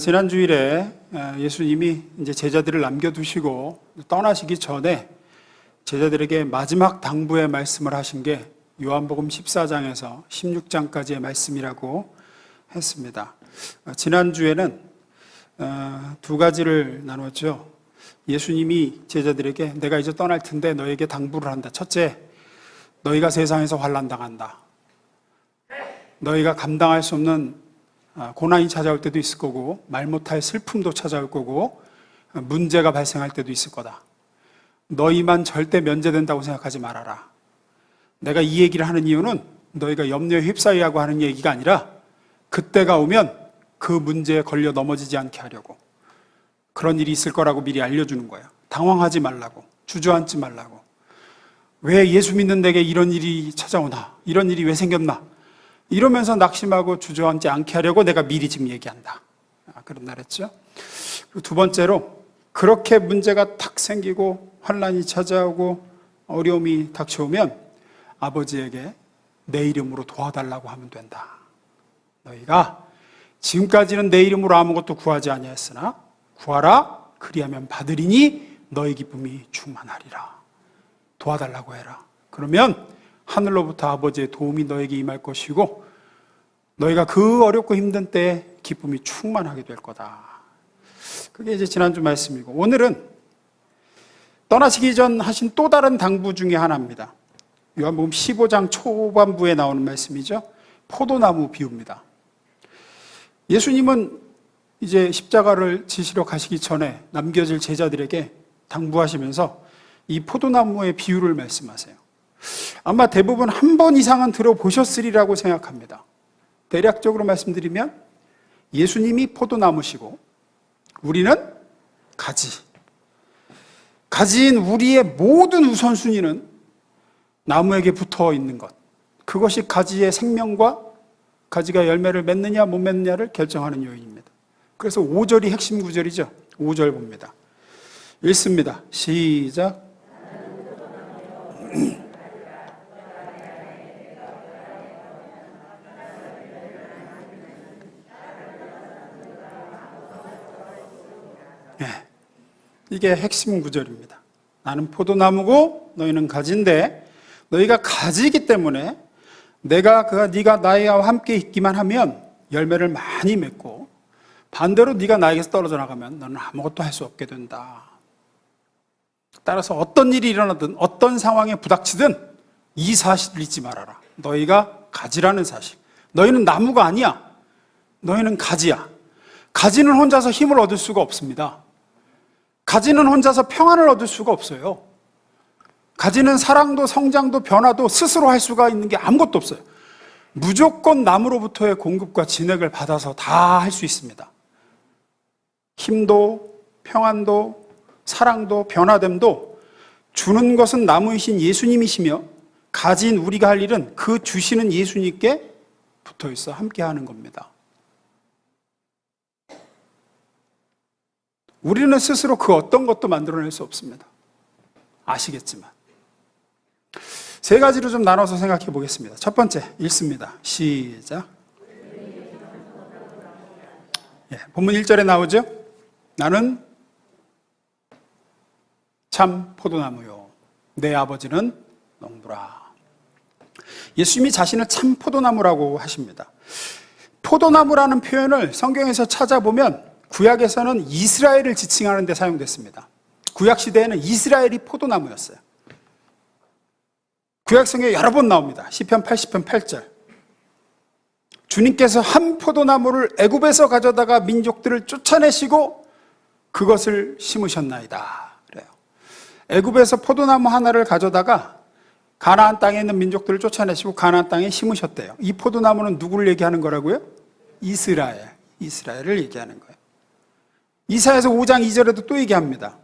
지난 주일에 예수님이 이제 제자들을 남겨두시고 떠나시기 전에 제자들에게 마지막 당부의 말씀을 하신 게 요한복음 14장에서 16장까지의 말씀이라고 했습니다. 지난 주에는 두 가지를 나눴죠. 예수님이 제자들에게 내가 이제 떠날 텐데 너에게 당부를 한다. 첫째, 너희가 세상에서 환난 당한다. 너희가 감당할 수 없는 고난이 찾아올 때도 있을 거고 말 못할 슬픔도 찾아올 거고 문제가 발생할 때도 있을 거다. 너희만 절대 면제된다고 생각하지 말아라. 내가 이 얘기를 하는 이유는 너희가 염려에 휩싸이라고 하는 얘기가 아니라 그때가 오면 그 문제에 걸려 넘어지지 않게 하려고, 그런 일이 있을 거라고 미리 알려주는 거야. 당황하지 말라고, 주저앉지 말라고. 왜 예수 믿는 내게 이런 일이 찾아오나, 이런 일이 왜 생겼나, 이러면서 낙심하고 주저앉지 않게 하려고 내가 미리 지금 얘기한다. 그런 날 했죠. 그리고 두 번째로, 그렇게 문제가 탁 생기고 환난이 찾아오고 어려움이 닥쳐오면 아버지에게 내 이름으로 도와달라고 하면 된다. 너희가 지금까지는 내 이름으로 아무것도 구하지 아니하였으나 구하라, 그리하면 받으리니 너희 기쁨이 충만하리라. 도와달라고 해라. 그러면 하늘로부터 아버지의 도움이 너에게 임할 것이고 너희가 그 어렵고 힘든 때에 기쁨이 충만하게 될 거다. 그게 이제 지난주 말씀이고, 오늘은 떠나시기 전 하신 또 다른 당부 중에 하나입니다. 요한복음 15장 초반부에 나오는 말씀이죠. 포도나무 비유입니다. 예수님은 이제 십자가를 지시러 가시기 전에 남겨질 제자들에게 당부하시면서 이 포도나무의 비유를 말씀하세요. 아마 대부분 한 번 이상은 들어보셨으리라고 생각합니다. 대략적으로 말씀드리면 예수님이 포도나무시고 우리는 가지. 가지인 우리의 모든 우선순위는 나무에게 붙어 있는 것. 그것이 가지의 생명과 가지가 열매를 맺느냐 못 맺느냐를 결정하는 요인입니다. 그래서 5절이 핵심 구절이죠. 5절 봅니다. 읽습니다. 시작. 네, 이게 핵심 구절입니다. 나는 포도나무고 너희는 가지인데 너희가 가지이기 때문에 네가 나와 함께 있기만 하면 열매를 많이 맺고, 반대로 네가 나에게서 떨어져 나가면 너는 아무것도 할 수 없게 된다. 따라서 어떤 일이 일어나든 어떤 상황에 부닥치든 이 사실을 잊지 말아라. 너희가 가지라는 사실. 너희는 나무가 아니야. 너희는 가지야. 가지는 혼자서 힘을 얻을 수가 없습니다. 가지는 혼자서 평안을 얻을 수가 없어요. 가지는 사랑도 성장도 변화도 스스로 할 수가 있는 게 아무것도 없어요. 무조건 나무로부터의 공급과 진액을 받아서 다 할 수 있습니다. 힘도 평안도 사랑도 변화됨도 주는 것은 나무이신 예수님이시며, 가진 우리가 할 일은 그 주시는 예수님께 붙어 있어 함께 하는 겁니다. 우리는 스스로 그 어떤 것도 만들어낼 수 없습니다. 아시겠지만. 세 가지로 좀 나눠서 생각해 보겠습니다. 첫 번째, 읽습니다. 시작. 본문 1절에 나오죠? 나는 참 포도나무요, 내 아버지는 농부라. 예수님이 자신을 참 포도나무라고 하십니다. 포도나무라는 표현을 성경에서 찾아보면 구약에서는 이스라엘을 지칭하는 데 사용됐습니다. 구약시대에는 이스라엘이 포도나무였어요. 구약성경에 여러 번 나옵니다. 시편 80편 8절. 주님께서 한 포도나무를 애굽에서 가져다가 민족들을 쫓아내시고 그것을 심으셨나이다. 그래요. 애굽에서 포도나무 하나를 가져다가 가나안 땅에 있는 민족들을 쫓아내시고 가나안 땅에 심으셨대요. 이 포도나무는 누구를 얘기하는 거라고요? 이스라엘을 얘기하는 거예요. 이사야서 5장 2절에도 또 얘기합니다.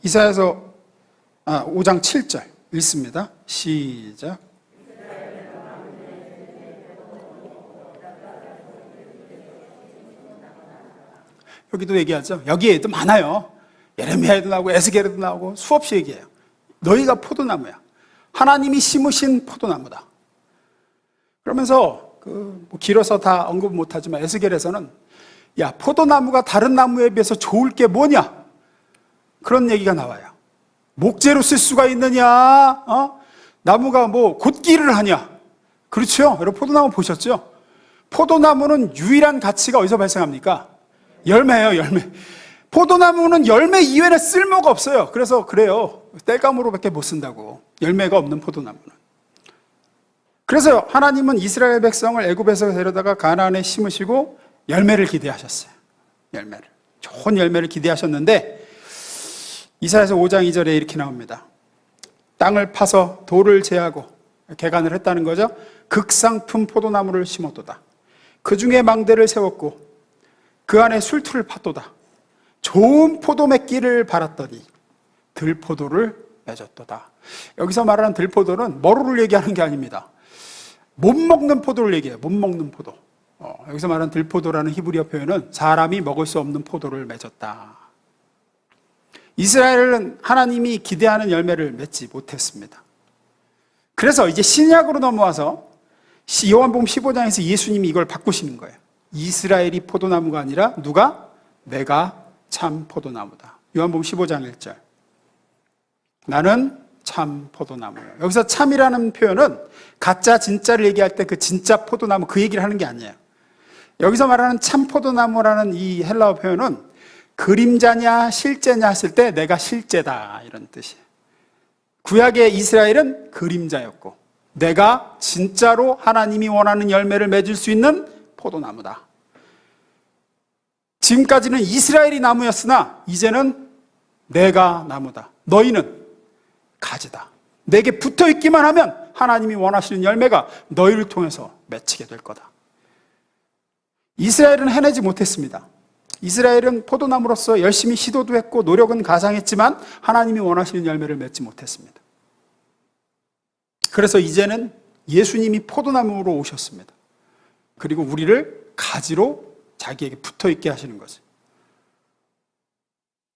이사야서 5장 7절 읽습니다. 시작. 여기도 얘기하죠. 여기에도 많아요. 예레미야에도 나오고 에스겔에도 나오고 수없이 얘기해요. 너희가 포도나무야. 하나님이 심으신 포도나무다. 그러면서 길어서 다 언급 못하지만 에스겔에서는 야, 포도나무가 다른 나무에 비해서 좋을 게 뭐냐? 그런 얘기가 나와요. 목재로 쓸 수가 있느냐? 나무가 뭐 곶기를 하냐? 그렇죠? 여러분 포도나무 보셨죠? 포도나무는 유일한 가치가 어디서 발생합니까? 열매예요, 열매. 포도나무는 열매 이외에는 쓸모가 없어요. 그래서 그래요. 땔감으로밖에 못 쓴다고. 열매가 없는 포도나무는. 그래서 하나님은 이스라엘 백성을 애굽에서 데려다가 가나안에 심으시고 열매를 기대하셨어요. 열매를. 좋은 열매를 기대하셨는데 이사야서 5장 2절에 이렇게 나옵니다. 땅을 파서 돌을 제하고 개간을 했다는 거죠. 극상품 포도나무를 심었도다. 그 중에 망대를 세웠고 그 안에 술투를 팠도다. 좋은 포도 맺기를 바랐더니 들포도를 맺었도다. 여기서 말하는 들포도는 머루를 얘기하는 게 아닙니다. 못 먹는 포도를 얘기해요. 못 먹는 포도. 여기서 말하는 들포도라는 히브리어 표현은 사람이 먹을 수 없는 포도를 맺었다. 이스라엘은 하나님이 기대하는 열매를 맺지 못했습니다. 그래서 이제 신약으로 넘어와서 요한복음 15장에서 예수님이 이걸 바꾸시는 거예요. 이스라엘이 포도나무가 아니라 누가? 내가 참 포도나무다. 요한복음 15장 1절. 나는 참 포도나무예요. 여기서 참이라는 표현은 가짜 진짜를 얘기할 때 그 진짜 포도나무 그 얘기를 하는 게 아니에요. 여기서 말하는 참 포도나무라는 이 헬라어 표현은 그림자냐 실제냐 했을 때 내가 실제다 이런 뜻이에요. 구약의 이스라엘은 그림자였고 내가 진짜로 하나님이 원하는 열매를 맺을 수 있는 포도나무다. 지금까지는 이스라엘이 나무였으나 이제는 내가 나무다. 너희는 가지다. 내게 붙어 있기만 하면 하나님이 원하시는 열매가 너희를 통해서 맺히게 될 거다. 이스라엘은 해내지 못했습니다. 이스라엘은 포도나무로서 열심히 시도도 했고 노력은 가상했지만 하나님이 원하시는 열매를 맺지 못했습니다. 그래서 이제는 예수님이 포도나무로 오셨습니다. 그리고 우리를 가지로 자기에게 붙어 있게 하시는 거죠.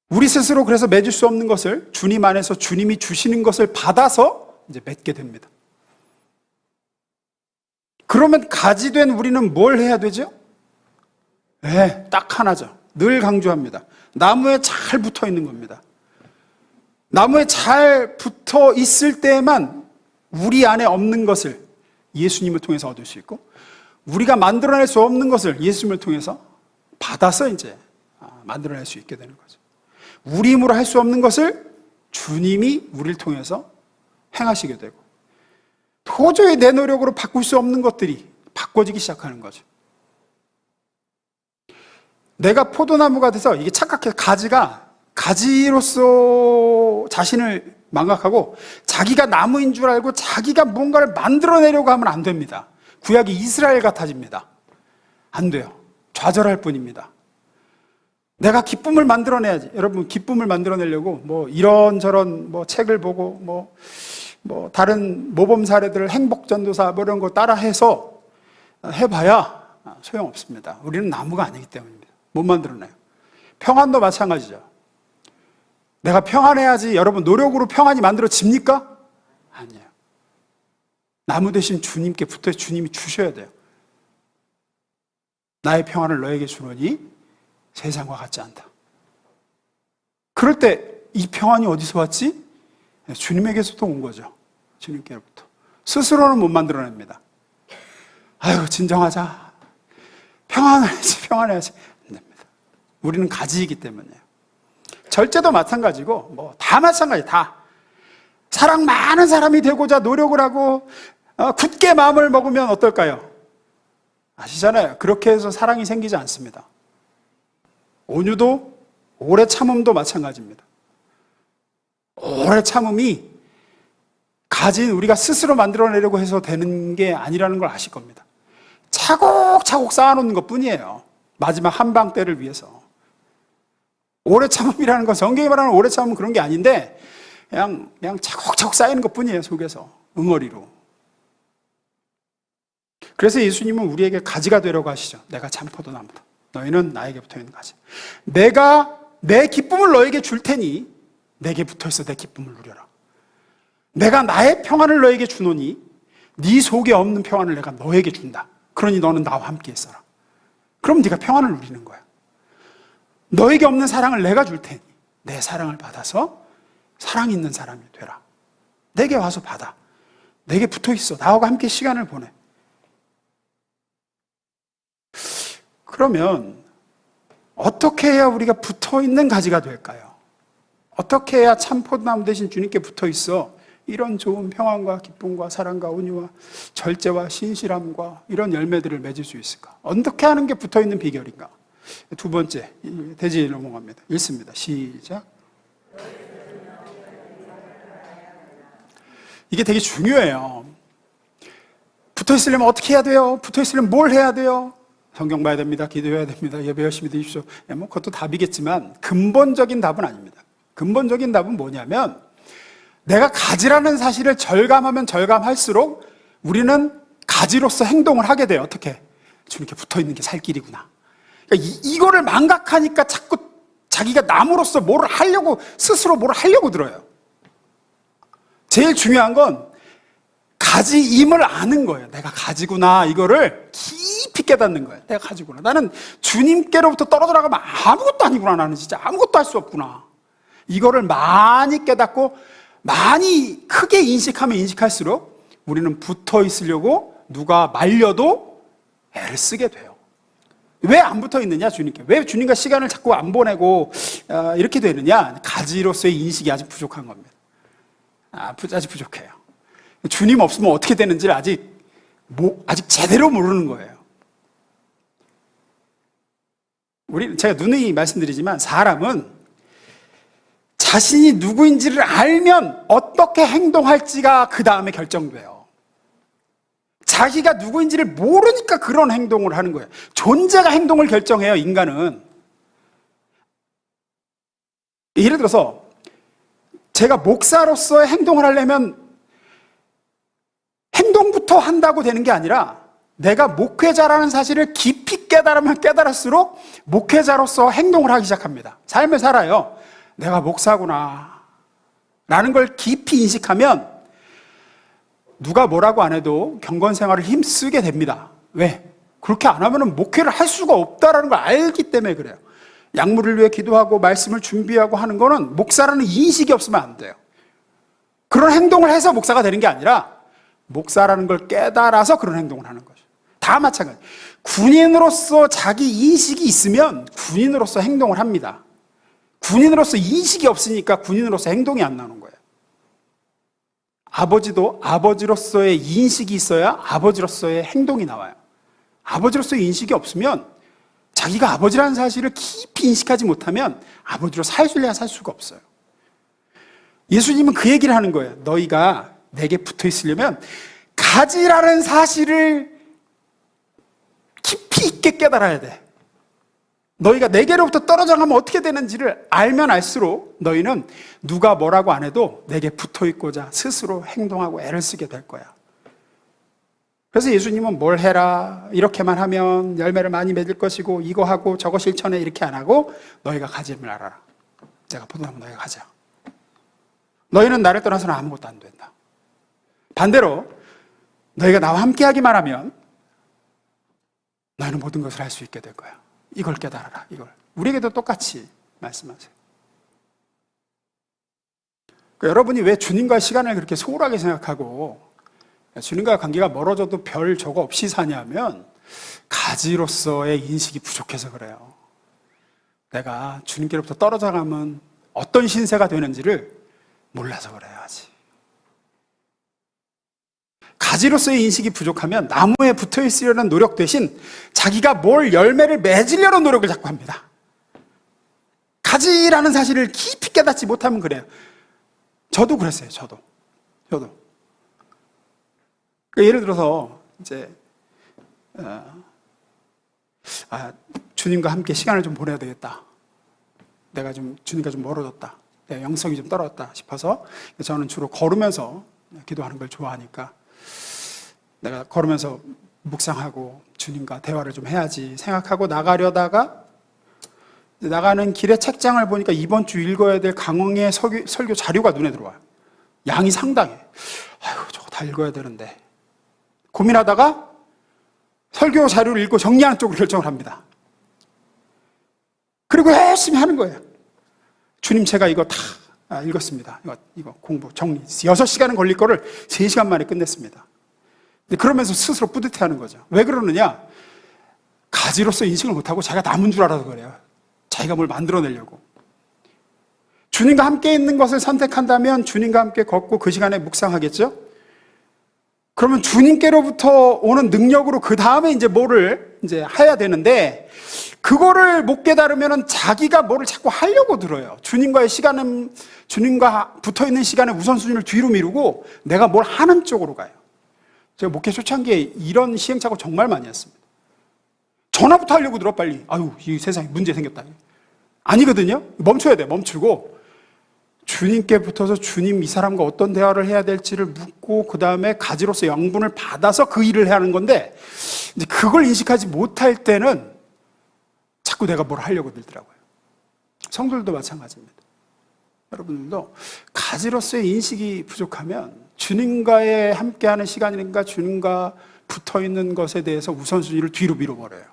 우리 스스로 그래서 맺을 수 없는 것을 주님 안에서 주님이 주시는 것을 받아서 이제 맺게 됩니다. 그러면 가지 된 우리는 뭘 해야 되죠? 네, 딱 하나죠. 늘 강조합니다. 나무에 잘 붙어 있는 겁니다. 나무에 잘 붙어 있을 때에만 우리 안에 없는 것을 예수님을 통해서 얻을 수 있고 우리가 만들어낼 수 없는 것을 예수님을 통해서 받아서 이제 만들어낼 수 있게 되는 거죠. 우리 힘으로 할 수 없는 것을 주님이 우리를 통해서 행하시게 되고 도저히 내 노력으로 바꿀 수 없는 것들이 바꿔지기 시작하는 거죠. 내가 포도나무가 돼서 이게 착각해서 가지로서 자신을 망각하고 자기가 나무인 줄 알고 자기가 뭔가를 만들어내려고 하면 안 됩니다. 구약이 이스라엘 같아집니다. 안 돼요. 좌절할 뿐입니다. 내가 기쁨을 만들어내야지. 여러분 기쁨을 만들어내려고 뭐 이런저런 뭐 책을 보고 뭐 다른 모범 사례들을 행복전도사 뭐 이런 거 따라해서 해봐야 소용없습니다. 우리는 나무가 아니기 때문입니다. 못 만들어내요. 평안도 마찬가지죠. 내가 평안해야지 여러분 노력으로 평안이 만들어집니까? 아니에요. 나무 대신 주님께 붙어 주님이 주셔야 돼요. 나의 평안을 너에게 주노니 세상과 같지 않다. 그럴 때 이 평안이 어디서 왔지? 주님에게서도 온 거죠. 주님께로부터. 스스로는 못 만들어냅니다. 아유 진정하자. 평안해야지. 안 됩니다. 우리는 가지이기 때문이에요. 절제도 마찬가지고 뭐 다 마찬가지 다. 사랑 많은 사람이 되고자 노력을 하고 굳게 마음을 먹으면 어떨까요? 아시잖아요. 그렇게 해서 사랑이 생기지 않습니다. 온유도 오래 참음도 마찬가지입니다. 오래 참음이 가진 우리가 스스로 만들어내려고 해서 되는 게 아니라는 걸 아실 겁니다. 차곡차곡 쌓아놓는 것 뿐이에요. 마지막 한방 때를 위해서. 오래 참음이라는 건 성경이 말하는 오래 참음은 그런 게 아닌데 그냥 차곡차곡 쌓이는 것 뿐이에요. 속에서 응어리로. 그래서 예수님은 우리에게 가지가 되려고 하시죠. 내가 참 포도나무다. 너희는 나에게 붙어있는 가지. 내가 내 기쁨을 너에게 줄 테니 내게 붙어있어 내 기쁨을 누려라. 내가 나의 평안을 너에게 주노니 네 속에 없는 평안을 내가 너에게 준다. 그러니 너는 나와 함께 있어라. 그럼 네가 평안을 누리는 거야. 너에게 없는 사랑을 내가 줄 테니 내 사랑을 받아서 사랑 있는 사람이 되라. 내게 와서 받아. 내게 붙어 있어. 나하고 함께 시간을 보내. 그러면 어떻게 해야 우리가 붙어 있는 가지가 될까요? 어떻게 해야 참 포도나무 대신 주님께 붙어 있어 이런 좋은 평안과 기쁨과 사랑과 온유와 절제와 신실함과 이런 열매들을 맺을 수 있을까? 어떻게 하는 게 붙어 있는 비결인가? 두 번째, 대지에 넘어갑니다. 읽습니다. 시작. 이게 되게 중요해요. 붙어 있으려면 어떻게 해야 돼요? 붙어 있으려면 뭘 해야 돼요? 성경 봐야 됩니다. 기도해야 됩니다. 예배 열심히 드십시오. 뭐 그것도 답이겠지만 근본적인 답은 아닙니다. 근본적인 답은 뭐냐면 내가 가지라는 사실을 절감하면 절감할수록 우리는 가지로서 행동을 하게 돼요. 어떻게? 주님께 붙어있는 게 살 길이구나. 그러니까 이거를 망각하니까 자꾸 자기가 남으로서 뭐를 하려고, 스스로 뭐를 하려고 들어요. 제일 중요한 건 가지임을 아는 거예요. 내가 가지구나. 이거를 깊이 깨닫는 거예요. 내가 가지구나. 나는 주님께로부터 떨어져 나가면 아무것도 아니구나. 나는 진짜 아무것도 할 수 없구나. 이거를 많이 깨닫고 많이 크게 인식하면 인식할수록 우리는 붙어 있으려고 누가 말려도 애를 쓰게 돼요. 왜 안 붙어 있느냐, 주님께? 왜 주님과 시간을 자꾸 안 보내고 이렇게 되느냐? 가지로서의 인식이 아직 부족한 겁니다. 아직 부족해요. 주님 없으면 어떻게 되는지를 아직 제대로 모르는 거예요. 제가 누누이 말씀드리지만 사람은 자신이 누구인지를 알면 어떻게 행동할지가 그 다음에 결정돼요. 자기가 누구인지를 모르니까 그런 행동을 하는 거예요. 존재가 행동을 결정해요, 인간은. 예를 들어서 제가 목사로서의 행동을 하려면 행동부터 한다고 되는 게 아니라 내가 목회자라는 사실을 깊이 깨달으면 깨달을수록 목회자로서 행동을 하기 시작합니다. 삶을 살아요. 내가 목사구나 라는 걸 깊이 인식하면 누가 뭐라고 안 해도 경건 생활을 힘쓰게 됩니다. 왜? 그렇게 안 하면 목회를 할 수가 없다는 걸 알기 때문에 그래요. 약물을 위해 기도하고 말씀을 준비하고 하는 거는 목사라는 인식이 없으면 안 돼요. 그런 행동을 해서 목사가 되는 게 아니라 목사라는 걸 깨달아서 그런 행동을 하는 거죠. 다 마찬가지. 군인으로서 자기 인식이 있으면 군인으로서 행동을 합니다. 군인으로서 인식이 없으니까 군인으로서 행동이 안 나오는 거예요. 아버지도 아버지로서의 인식이 있어야 아버지로서의 행동이 나와요. 아버지로서의 인식이 없으면 자기가 아버지라는 사실을 깊이 인식하지 못하면 아버지로 살 수가 없어요. 예수님은 그 얘기를 하는 거예요. 너희가 내게 붙어 있으려면 가지라는 사실을 깊이 있게 깨달아야 돼. 너희가 내게로부터 떨어져 가면 어떻게 되는지를 알면 알수록 너희는 누가 뭐라고 안 해도 내게 붙어 있고자 스스로 행동하고 애를 쓰게 될 거야. 그래서 예수님은 뭘 해라, 이렇게만 하면 열매를 많이 맺을 것이고 이거 하고 저거 실천해 이렇게 안 하고 너희가 가짐을 알아라. 내가 포도나무 너희가 가자. 너희는 나를 떠나서는 아무것도 안 된다. 반대로 너희가 나와 함께 하기만 하면 너희는 모든 것을 할 수 있게 될 거야. 이걸 깨달아라. 이걸. 우리에게도 똑같이 말씀하세요. 그러니까 여러분이 왜 주님과의 시간을 그렇게 소홀하게 생각하고 주님과의 관계가 멀어져도 별 저거 없이 사냐면 가지로서의 인식이 부족해서 그래요. 내가 주님께로부터 떨어져 가면 어떤 신세가 되는지를 몰라서 그래요. 아직. 가지로서의 인식이 부족하면 나무에 붙어 있으려는 노력 대신 자기가 뭘 열매를 맺으려는 노력을 자꾸 합니다. 가지라는 사실을 깊이 깨닫지 못하면 그래요. 저도 그랬어요. 저도. 그러니까 예를 들어서 이제 주님과 함께 시간을 좀 보내야 되겠다. 내가 좀 주님과 좀 멀어졌다. 내 영성이 좀 떨어졌다 싶어서 저는 주로 걸으면서 기도하는 걸 좋아하니까 내가 걸으면서 묵상하고 주님과 대화를 좀 해야지 생각하고 나가려다가 나가는 길에 책장을 보니까 이번 주 읽어야 될 강흥의 설교 자료가 눈에 들어와요. 양이 상당해. 아이고 저거 다 읽어야 되는데 고민하다가 설교 자료를 읽고 정리하는 쪽으로 결정을 합니다. 그리고 열심히 하는 거예요. 주님, 제가 이거 다 읽었습니다. 이거 공부, 정리. 6시간은 걸릴 거를 3시간 만에 끝냈습니다. 그러면서 스스로 뿌듯해하는 거죠. 왜 그러느냐? 가지로서 인식을 못하고 자기가 남은 줄 알아서 그래요. 자기가 뭘 만들어내려고. 주님과 함께 있는 것을 선택한다면 주님과 함께 걷고 그 시간에 묵상하겠죠? 그러면 주님께로부터 오는 능력으로 그 다음에 이제 뭐를 이제 해야 되는데, 그거를 못 깨달으면 자기가 뭐를 자꾸 하려고 들어요. 주님과의 시간은, 주님과 붙어 있는 시간의 우선순위를 뒤로 미루고 내가 뭘 하는 쪽으로 가요. 제가 목회 초창기에 이런 시행착오 정말 많이 했습니다. 전화부터 하려고 들어, 빨리. 아유, 이 세상에 문제 생겼다. 아니거든요. 멈춰야 돼. 멈추고 주님께 붙어서 주님, 이 사람과 어떤 대화를 해야 될지를 묻고 그 다음에 가지로서 양분을 받아서 그 일을 해야 하는 건데, 이제 그걸 인식하지 못할 때는 자꾸 내가 뭘 하려고 들더라고요. 성도들도 마찬가지입니다. 여러분들도 가지로서의 인식이 부족하면 주님과의 함께하는 시간이니까 주님과 붙어있는 것에 대해서 우선순위를 뒤로 밀어버려요.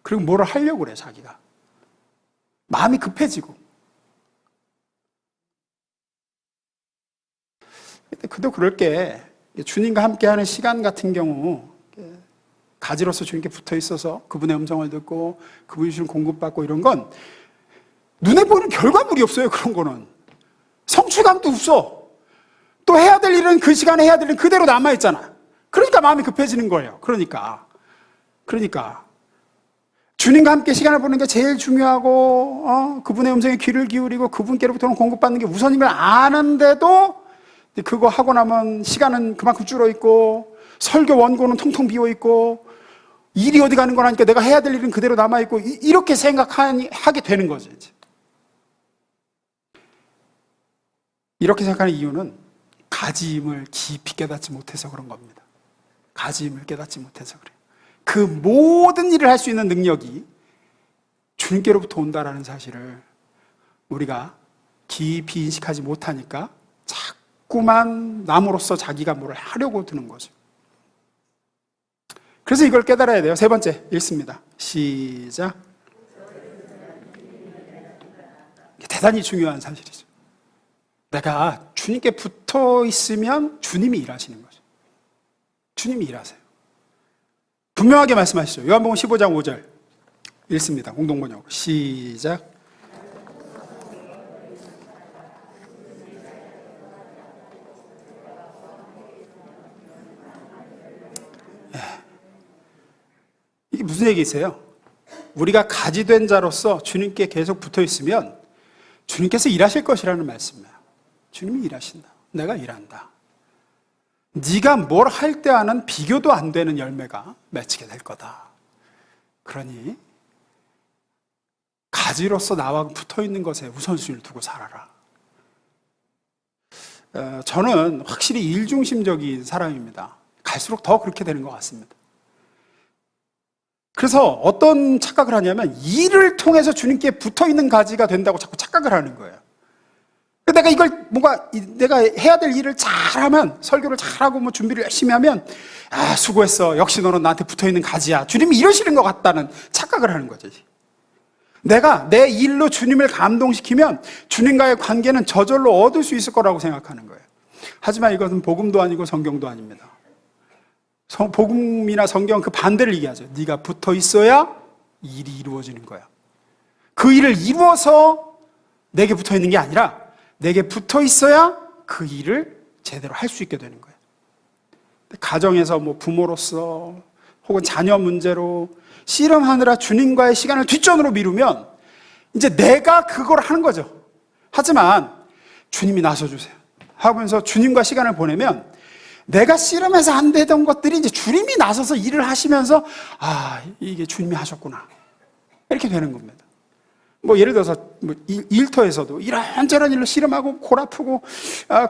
그리고 뭐를 하려고 그래, 자기가. 마음이 급해지고. 그도 그럴 게, 주님과 함께하는 시간 같은 경우 가지로서 주님께 붙어 있어서 그분의 음성을 듣고 그분이 주신 공급받고 이런 건 눈에 보이는 결과물이 없어요. 그런 거는 성취감도 없어. 또 해야 될 일은 그 시간에 해야 될 일은 그대로 남아있잖아. 그러니까 마음이 급해지는 거예요. 그러니까 주님과 함께 시간을 보내는 게 제일 중요하고, 그분의 음성에 귀를 기울이고 그분께로부터는 공급받는 게 우선인 걸 아는데도 그거 하고 나면 시간은 그만큼 줄어있고 설교 원고는 통통 비어있고 일이 어디 가는 거라니까 내가 해야 될 일은 그대로 남아있고, 이렇게 생각하게 되는 거죠. 이제. 이렇게 생각하는 이유는 가지임을 깊이 깨닫지 못해서 그런 겁니다. 가지임을 깨닫지 못해서 그래요. 그 모든 일을 할 수 있는 능력이 주님께로부터 온다라는 사실을 우리가 깊이 인식하지 못하니까 자꾸만 남으로서 자기가 뭘 하려고 드는 거죠. 그래서 이걸 깨달아야 돼요. 3번째 읽습니다. 시작. 대단히 중요한 사실이죠. 내가 주님께 붙어 있으면 주님이 일하시는 거죠. 주님이 일하세요. 분명하게 말씀하시죠. 요한복음 15장 5절 읽습니다. 공동번역으로 시작. 이게 무슨 얘기세요? 우리가 가지된 자로서 주님께 계속 붙어 있으면 주님께서 일하실 것이라는 말씀이에요. 주님이 일하신다. 내가 일한다. 네가 뭘 할 때와는 비교도 안 되는 열매가 맺히게 될 거다. 그러니 가지로서 나와 붙어 있는 것에 우선순위를 두고 살아라. 저는 확실히 일중심적인 사람입니다. 갈수록 더 그렇게 되는 것 같습니다. 그래서 어떤 착각을 하냐면 일을 통해서 주님께 붙어 있는 가지가 된다고 자꾸 착각을 하는 거예요. 내가 이걸 내가 해야 될 일을 잘하면, 설교를 잘하고 뭐 준비를 열심히 하면, 수고했어. 역시 너는 나한테 붙어 있는 가지야. 주님이 이러시는 것 같다는 착각을 하는 거죠. 내가 내 일로 주님을 감동시키면 주님과의 관계는 저절로 얻을 수 있을 거라고 생각하는 거예요. 하지만 이것은 복음도 아니고 성경도 아닙니다. 복음이나 성경은 그 반대를 얘기하죠. 네가 붙어 있어야 일이 이루어지는 거야. 그 일을 이루어서 내게 붙어 있는 게 아니라 내게 붙어 있어야 그 일을 제대로 할 수 있게 되는 거예요. 가정에서 뭐 부모로서 혹은 자녀 문제로 씨름하느라 주님과의 시간을 뒷전으로 미루면 이제 내가 그걸 하는 거죠. 하지만 주님이 나서주세요 하면서 주님과 시간을 보내면 내가 씨름해서 안 되던 것들이 이제 주님이 나서서 일을 하시면서, 이게 주님이 하셨구나, 이렇게 되는 겁니다. 뭐 예를 들어서 일터에서도 이런저런 일로 씨름하고 골 아프고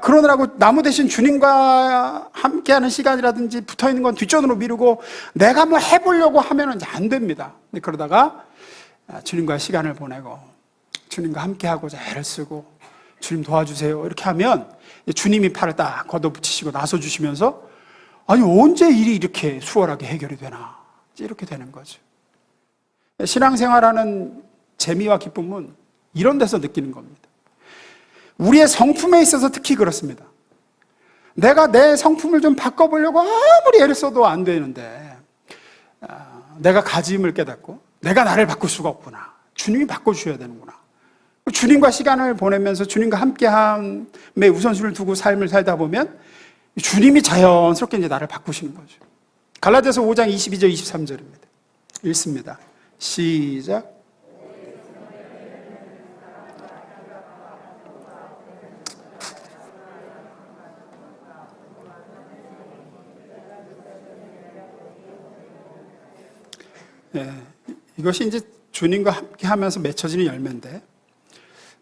그러느라고 나무 대신 주님과 함께하는 시간이라든지 붙어있는 건 뒷전으로 미루고 내가 뭐 해보려고 하면 이제 안 됩니다. 근데 그러다가 주님과 시간을 보내고 주님과 함께하고자 애를 쓰고 주님 도와주세요 이렇게 하면 주님이 팔을 딱 걷어붙이시고 나서주시면서, 아니 언제 일이 이렇게 수월하게 해결이 되나, 이렇게 되는 거죠. 신앙생활하는 재미와 기쁨은 이런 데서 느끼는 겁니다. 우리의 성품에 있어서 특히 그렇습니다. 내가 내 성품을 좀 바꿔보려고 아무리 애를 써도 안 되는데, 내가 가짐을 깨닫고 내가 나를 바꿀 수가 없구나. 주님이 바꿔주셔야 되는구나. 주님과 시간을 보내면서 주님과 함께함에 우선순위를 두고 삶을 살다 보면 주님이 자연스럽게 이제 나를 바꾸시는 거죠. 갈라디아서 5장 22절 23절입니다. 읽습니다. 시작. 네, 이것이 이제 주님과 함께 하면서 맺혀지는 열매인데,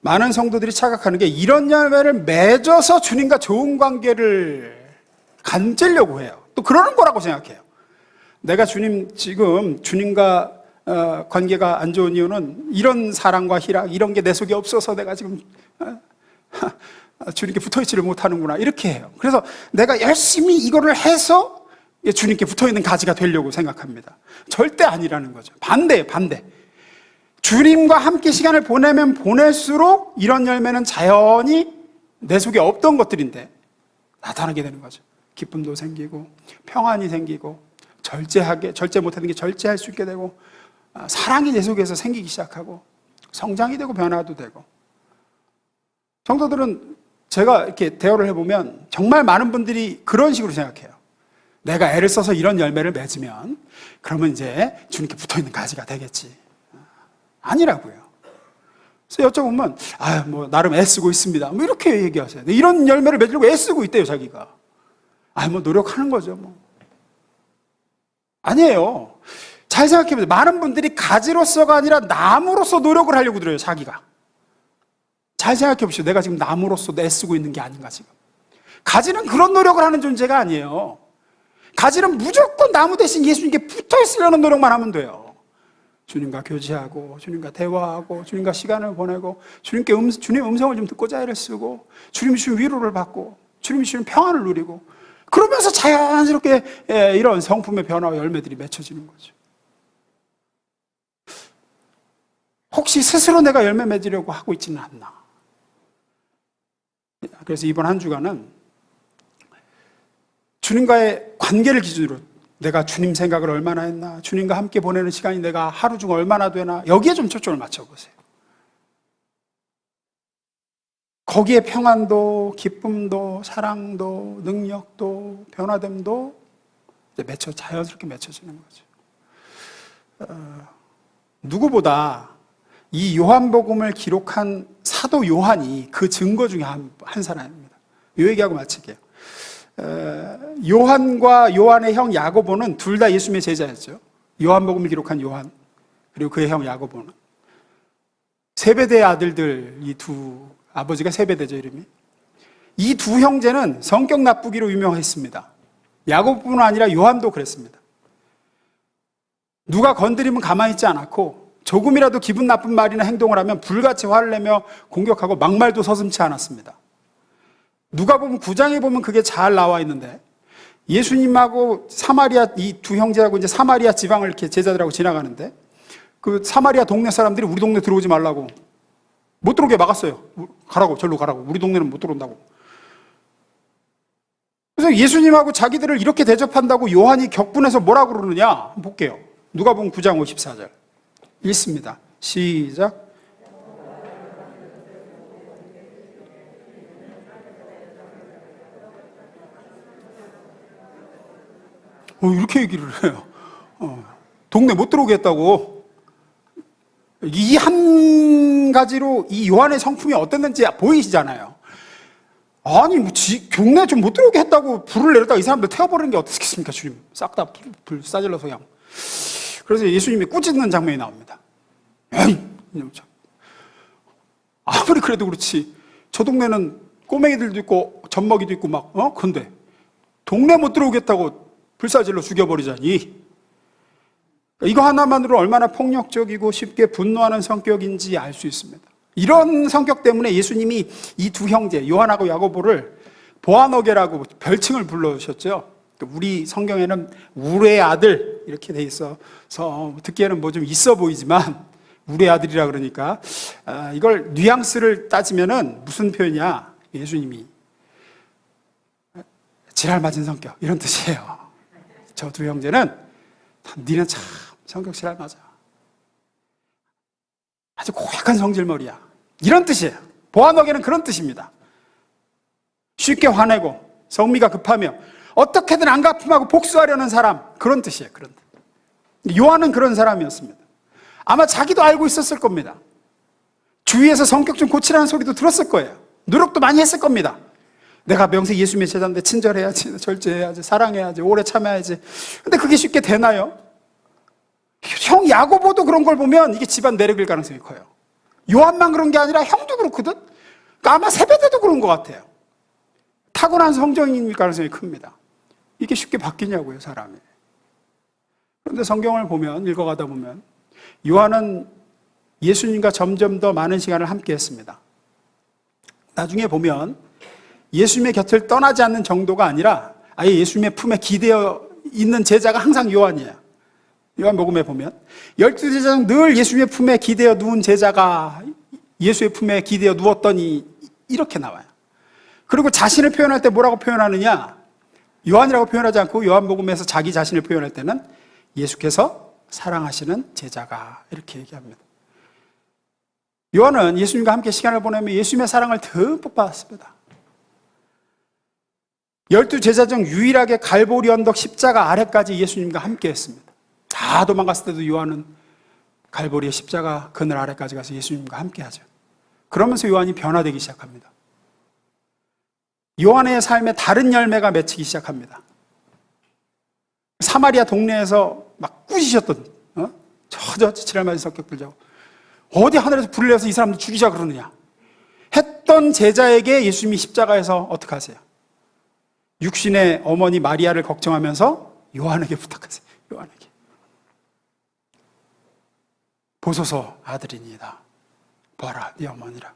많은 성도들이 착각하는 게 이런 열매를 맺어서 주님과 좋은 관계를 간직려고 해요. 또 그러는 거라고 생각해요. 내가 지금 주님과 관계가 안 좋은 이유는 이런 사랑과 희락, 이런 게 내 속에 없어서 내가 지금 주님께 붙어있지를 못하는구나, 이렇게 해요. 그래서 내가 열심히 이거를 해서 주님께 붙어있는 가지가 되려고 생각합니다. 절대 아니라는 거죠. 반대예요, 반대. 주님과 함께 시간을 보내면 보낼수록 이런 열매는 자연히 내 속에 없던 것들인데 나타나게 되는 거죠. 기쁨도 생기고 평안이 생기고 절제 못하는 게 절제할 수 있게 되고, 사랑이 내 속에서 생기기 시작하고 성장이 되고 변화도 되고. 성도들은 제가 이렇게 대화를 해보면 정말 많은 분들이 그런 식으로 생각해요. 내가 애를 써서 이런 열매를 맺으면 그러면 이제 주님께 붙어있는 가지가 되겠지. 아니라고요. 그래서 여쭤보면 뭐 나름 애쓰고 있습니다, 뭐 이렇게 얘기하세요. 이런 열매를 맺으려고 애쓰고 있대요, 자기가. 뭐 노력하는 거죠, 뭐. 아니에요. 잘 생각해보세요. 많은 분들이 가지로서가 아니라 나무로서 노력을 하려고 들어요, 자기가. 잘 생각해보시죠. 내가 지금 나무로서 애쓰고 있는 게 아닌가, 지금. 가지는 그런 노력을 하는 존재가 아니에요. 가지는 무조건 나무 대신 예수님께 붙어 있으려는 노력만 하면 돼요. 주님과 교제하고, 주님과 대화하고, 주님과 시간을 보내고, 주님의 음성을 좀 듣고자 애를 쓰고, 주님이 주신 위로를 받고, 주님이 주신 평안을 누리고, 그러면서 자연스럽게 이런 성품의 변화와 열매들이 맺혀지는 거죠. 혹시 스스로 내가 열매 맺으려고 하고 있지는 않나? 그래서 이번 한 주간은 주님과의 관계를 기준으로 내가 주님 생각을 얼마나 했나, 주님과 함께 보내는 시간이 내가 하루 중 얼마나 되나, 여기에 좀 초점을 맞춰보세요. 거기에 평안도, 기쁨도, 사랑도, 능력도, 변화됨도 이제 자연스럽게 맺혀지는 거죠. 누구보다 이 요한복음을 기록한 사도 요한이 그 증거 중에 한 사람입니다. 이 얘기하고 마칠게요. 요한과 요한의 형 야고보는 둘 다 예수님의 제자였죠. 요한복음을 기록한 요한, 그리고 그의 형 야고보는 세베대의 아들들, 이 두 아버지가 세베대죠, 이름이. 이 두 형제는 성격 나쁘기로 유명했습니다. 야고보뿐 아니라 요한도 그랬습니다. 누가 건드리면 가만히 있지 않았고, 조금이라도 기분 나쁜 말이나 행동을 하면 불같이 화를 내며 공격하고 막말도 서슴지 않았습니다. 누가 보면 9장에 보면 그게 잘 나와 있는데, 예수님하고 사마리아, 이 두 형제하고 이제 사마리아 지방을 이렇게 제자들하고 지나가는데, 그 사마리아 동네 사람들이 우리 동네 들어오지 말라고, 못 들어오게 막았어요. 가라고, 절로 가라고. 우리 동네는 못 들어온다고. 그래서 예수님하고 자기들을 이렇게 대접한다고 요한이 격분해서 뭐라고 그러느냐? 한번 볼게요. 누가 보면 9장 54절. 읽습니다. 시작. 이렇게 얘기를 해요. 동네 못 들어오게 했다고. 이 한 가지로 이 요한의 성품이 어땠는지 보이시잖아요. 아니, 동네 좀 못 들어오게 했다고 불을 내렸다가 이 사람들 태워버리는 게 어떻겠습니까, 주님? 싹 다 불 싸질러서 그냥. 그래서 예수님이 꾸짖는 장면이 나옵니다. 에이, 아무리 그래도 그렇지. 저 동네는 꼬맹이들도 있고, 젖먹이도 있고, 근데 동네 못 들어오겠다고 불사질러 죽여버리자니. 이거 하나만으로 얼마나 폭력적이고 쉽게 분노하는 성격인지 알 수 있습니다. 이런 성격 때문에 예수님이 이 두 형제 요한하고 야고보를 보아너게라고 별칭을 불러주셨죠. 우리 성경에는 우레의 아들 이렇게 돼 있어서 듣기에는 뭐 좀 있어 보이지만 우리 아들이라 그러니까 이걸 뉘앙스를 따지면은 무슨 표현이야? 예수님이 지랄 맞은 성격 이런 뜻이에요. 저 두 형제는 니는 참 성격 지랄 맞아. 아주 고약한 성질머리야. 이런 뜻이에요. 보아너게는 그런 뜻입니다. 쉽게 화내고 성미가 급하며 어떻게든 안갚음하고 복수하려는 사람, 그런 뜻이에요. 그런 뜻. 요한은 그런 사람이었습니다. 아마 자기도 알고 있었을 겁니다. 주위에서 성격 좀 고치라는 소리도 들었을 거예요. 노력도 많이 했을 겁니다. 내가 명색 예수님의 제자인데 친절해야지, 절제해야지, 사랑해야지, 오래 참아야지. 근데 그게 쉽게 되나요? 형 야고보도 그런 걸 보면 이게 집안 내력일 가능성이 커요. 요한만 그런 게 아니라 형도 그렇거든. 그러니까 아마 세베대도 그런 것 같아요. 타고난 성정일 가능성이 큽니다. 이게 쉽게 바뀌냐고요, 사람이. 그런데 성경을 보면, 읽어가다 보면 요한은 예수님과 점점 더 많은 시간을 함께 했습니다. 나중에 보면 예수님의 곁을 떠나지 않는 정도가 아니라 아예 예수님의 품에 기대어 있는 제자가 항상 요한이에요. 요한복음에 보면 12제자 중 늘 예수님의 품에 기대어 누운 제자가 예수의 품에 기대어 누웠더니 이렇게 나와요. 그리고 자신을 표현할 때 뭐라고 표현하느냐? 요한이라고 표현하지 않고 요한복음에서 자기 자신을 표현할 때는 예수께서 사랑하시는 제자가 이렇게 얘기합니다. 요한은 예수님과 함께 시간을 보내며 예수님의 사랑을 듬뿍 받았습니다. 12제자 중 유일하게 갈보리 언덕 십자가 아래까지 예수님과 함께 했습니다. 다 도망갔을 때도 요한은 갈보리의 십자가 그늘 아래까지 가서 예수님과 함께 하죠. 그러면서 요한이 변화되기 시작합니다. 요한의 삶에 다른 열매가 맺히기 시작합니다. 사마리아 동네에서 막 꾸짖으셨던 저 지랄맞은 성격들 저거 어디 하늘에서 불을 내서 이 사람들 죽이자 그러느냐 했던 제자에게 예수님이 십자가에서 어떻게 하세요? 육신의 어머니 마리아를 걱정하면서 요한에게 부탁하세요. 요한에게 보소서 아들이니이다. 봐라 네 어머니라.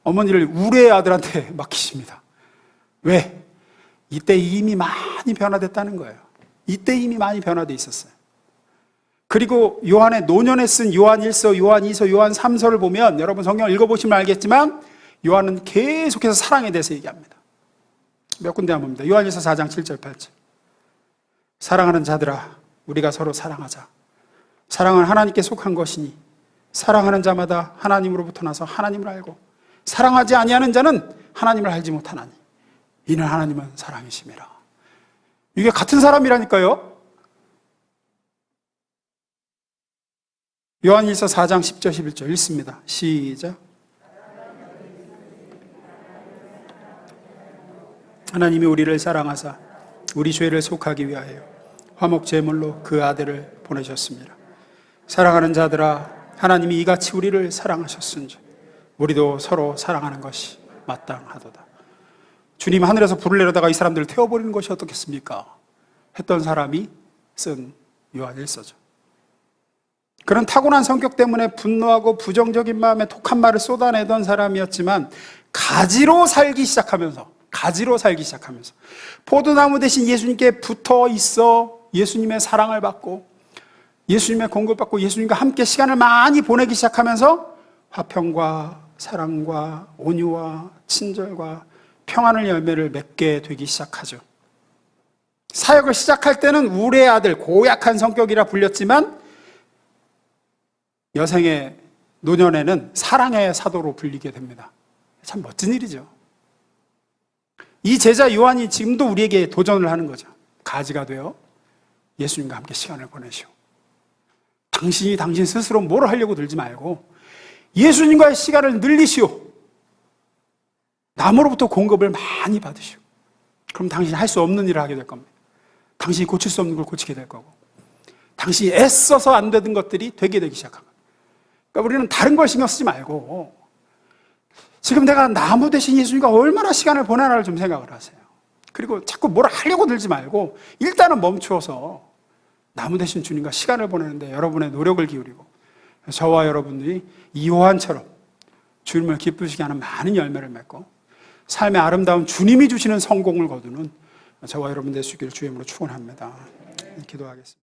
어머니를 우레의 아들한테 맡기십니다. 왜? 이때 이미 많이 변화됐다는 거예요. 이때 이미 많이 변화되어 있었어요. 그리고 요한의 노년에 쓴 요한 1서, 요한 2서, 요한 3서를 보면 여러분 성경을 읽어보시면 알겠지만 요한은 계속해서 사랑에 대해서 얘기합니다. 몇 군데 한번 봅니다. 요한 1서 4장 7절 8절 사랑하는 자들아 우리가 서로 사랑하자. 사랑은 하나님께 속한 것이니 사랑하는 자마다 하나님으로부터 나서 하나님을 알고 사랑하지 아니하는 자는 하나님을 알지 못하나니 이는 하나님은 사랑이심이라. 이게 같은 사람이라니까요. 요한일서 4장 10절 11절 읽습니다. 시작. 하나님이 우리를 사랑하사 우리 죄를 속하기 위하여 화목 제물로 그 아들을 보내셨습니다. 사랑하는 자들아 하나님이 이같이 우리를 사랑하셨은즉 우리도 서로 사랑하는 것이 마땅하도다. 주님 하늘에서 불을 내려다가 이 사람들을 태워버리는 것이 어떻겠습니까? 했던 사람이 쓴 요한 1서죠. 그런 타고난 성격 때문에 분노하고 부정적인 마음에 독한 말을 쏟아내던 사람이었지만 가지로 살기 시작하면서 포도나무 대신 예수님께 붙어 있어 예수님의 사랑을 받고 예수님의 공급을 받고 예수님과 함께 시간을 많이 보내기 시작하면서 화평과 사랑과 온유와 친절과 평안의 열매를 맺게 되기 시작하죠. 사역을 시작할 때는 우레의 아들, 고약한 성격이라 불렸지만 여생의 노년에는 사랑의 사도로 불리게 됩니다. 참 멋진 일이죠. 이 제자 요한이 지금도 우리에게 도전을 하는 거죠. 가지가 되어 예수님과 함께 시간을 보내시오. 당신이 당신 스스로 뭘 하려고 들지 말고 예수님과의 시간을 늘리시오. 남으로부터 공급을 많이 받으시오. 그럼 당신이 할 수 없는 일을 하게 될 겁니다. 당신이 고칠 수 없는 걸 고치게 될 거고 당신이 애써서 안 되는 것들이 되게 되기 시작합니다. 그러니까 우리는 다른 걸 신경 쓰지 말고 지금 내가 나무 대신 예수님과 얼마나 시간을 보내나를 좀 생각을 하세요. 그리고 자꾸 뭘 하려고 들지 말고 일단은 멈추어서 나무 대신 주님과 시간을 보내는데 여러분의 노력을 기울이고 저와 여러분들이 이 요한처럼 주님을 기쁘시게 하는 많은 열매를 맺고 삶의 아름다운 주님이 주시는 성공을 거두는 저와 여러분 될 수 있기를 주의 이름으로 축원합니다. 기도하겠습니다.